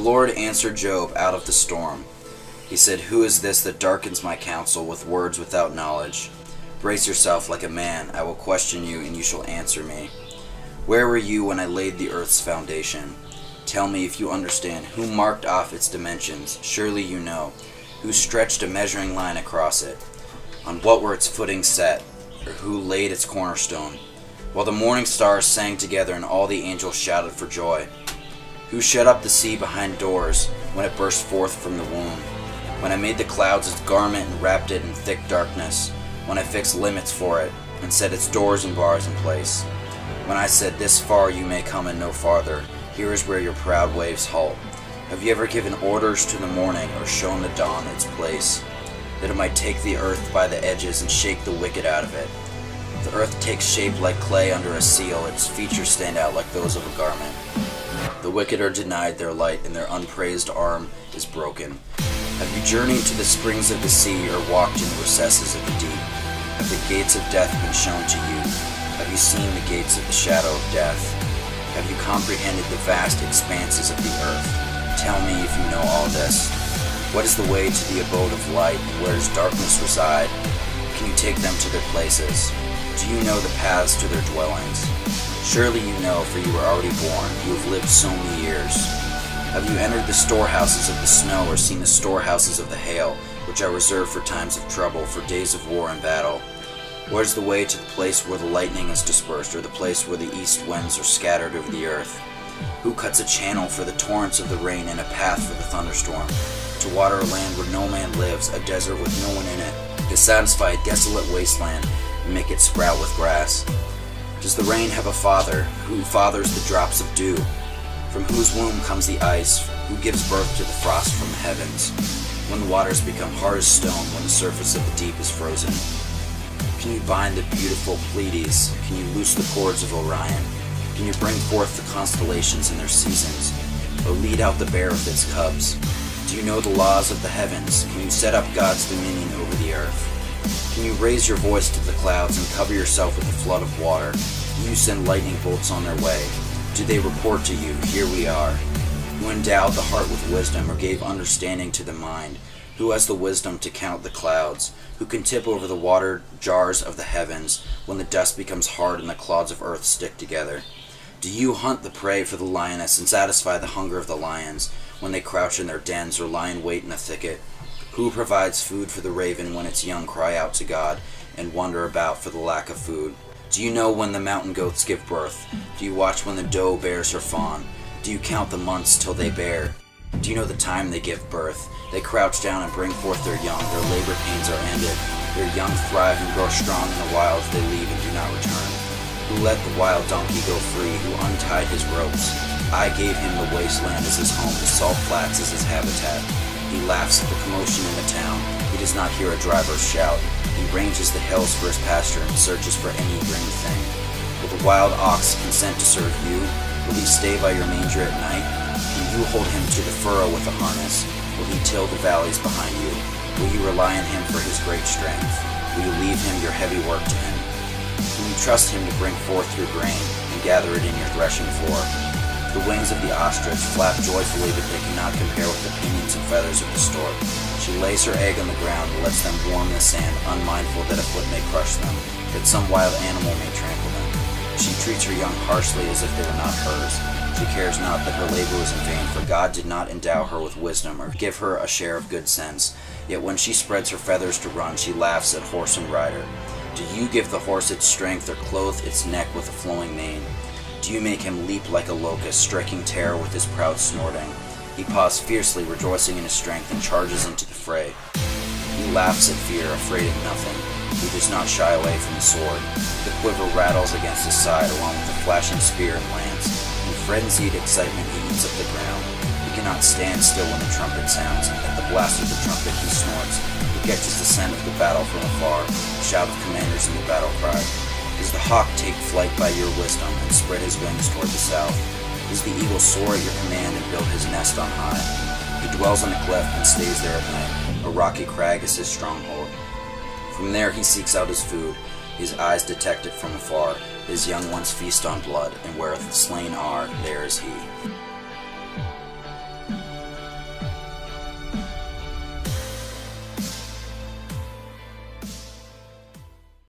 Lord answered Job out of the storm. He said, "Who is this that darkens my counsel with words without knowledge? Brace yourself like a man. I will question you, and you shall answer me. Where were you when I laid the earth's foundation? Tell me if you understand. Who marked off its dimensions? Surely you know. Who stretched a measuring line across it? On what were its footings set? Or who laid its cornerstone? While the morning stars sang together and all the angels shouted for joy. Who shut up the sea behind doors when it burst forth from the womb? When I made the clouds its garment and wrapped it in thick darkness, when I fixed limits for it and set its doors and bars in place, when I said, this far you may come and no farther, here is where your proud waves halt. Have you ever given orders to the morning or shown the dawn its place, that it might take the earth by the edges and shake the wicked out of it? The earth takes shape like clay under a seal, its features stand out like those of a garment. The wicked are denied their light, and their unpraised arm is broken. Have you journeyed to the springs of the sea, or walked in the recesses of the deep? Have the gates of death been shown to you? Have you seen the gates of the shadow of death? Have you comprehended the vast expanses of the earth? Tell me if you know all this. What is the way to the abode of light, and where does darkness reside? Can you take them to their places? Do you know the paths to their dwellings? Surely you know, for you were already born. You have lived so many years. Have you entered the storehouses of the snow, or seen the storehouses of the hail, which are reserved for times of trouble, for days of war and battle? Where is the way to the place where the lightning is dispersed, or the place where the east winds are scattered over the earth? Who cuts a channel for the torrents of the rain, and a path for the thunderstorm, to water a land where no man lives, a desert with no one in it, to satisfy a desolate wasteland, and make it sprout with grass? Does the rain have a father, who fathers the drops of dew? From whose womb comes the ice, who gives birth to the frost from the heavens? When the waters become hard as stone, when the surface of the deep is frozen? Can you bind the beautiful Pleiades? Can you loose the cords of Orion? Can you bring forth the constellations in their seasons, or lead out the bear with its cubs? Do you know the laws of the heavens? Can you set up God's dominion over the earth? Can you raise your voice to the clouds and cover yourself with a flood of water? Do you send lightning bolts on their way? Do they report to you, here we are? Who endowed the heart with wisdom, or gave understanding to the mind? Who has the wisdom to count the clouds? Who can tip over the water jars of the heavens, when the dust becomes hard and the clods of earth stick together? Do you hunt the prey for the lioness, and satisfy the hunger of the lions, when they crouch in their dens, or lie in wait in a thicket? Who provides food for the raven when its young cry out to God, and wander about for the lack of food? Do you know when the mountain goats give birth? Do you watch when the doe bears her fawn? Do you count the months till they bear? Do you know the time they give birth? They crouch down and bring forth their young. Their labor pains are ended. Their young thrive and grow strong in the wilds. They leave and do not return. Who let the wild donkey go free? Who untied his ropes? I gave him the wasteland as his home, the salt flats as his habitat. He laughs at the commotion in the town. He does not hear a driver's shout. He ranges the hills for his pasture and searches for any green thing. Will the wild ox consent to serve you? Will he stay by your manger at night? Will you hold him to the furrow with a harness? Will he till the valleys behind you? Will you rely on him for his great strength? Will you leave him your heavy work to him? Can you trust him to bring forth your grain and gather it in your threshing floor? The wings of the ostrich flap joyfully, but they cannot compare with the pinions and feathers of the stork. She lays her egg on the ground and lets them warm the sand, unmindful that a foot may crush them, that some wild animal may trample them. She treats her young harshly as if they were not hers. She cares not that her labor was in vain, for God did not endow her with wisdom or give her a share of good sense. Yet when she spreads her feathers to run, she laughs at horse and rider. Do you give the horse its strength, or clothe its neck with a flowing mane? Do you make him leap like a locust, striking terror with his proud snorting? He paws fiercely, rejoicing in his strength, and charges into the fray. He laughs at fear, afraid of nothing. He does not shy away from the sword. The quiver rattles against his side, along with the flashing spear and lance. In frenzied excitement, he eats up the ground. He cannot stand still when the trumpet sounds. At the blast of the trumpet, he snorts. He catches the scent of the battle from afar, the shout of commanders in the battle cry. Does the hawk take flight by your wisdom and spread his wings toward the south? Does the eagle soar at your command and build his nest on high? He dwells on a cliff and stays there at night. A rocky crag is his stronghold. From there he seeks out his food. His eyes detect it from afar. His young ones feast on blood, and where the slain are, there is he.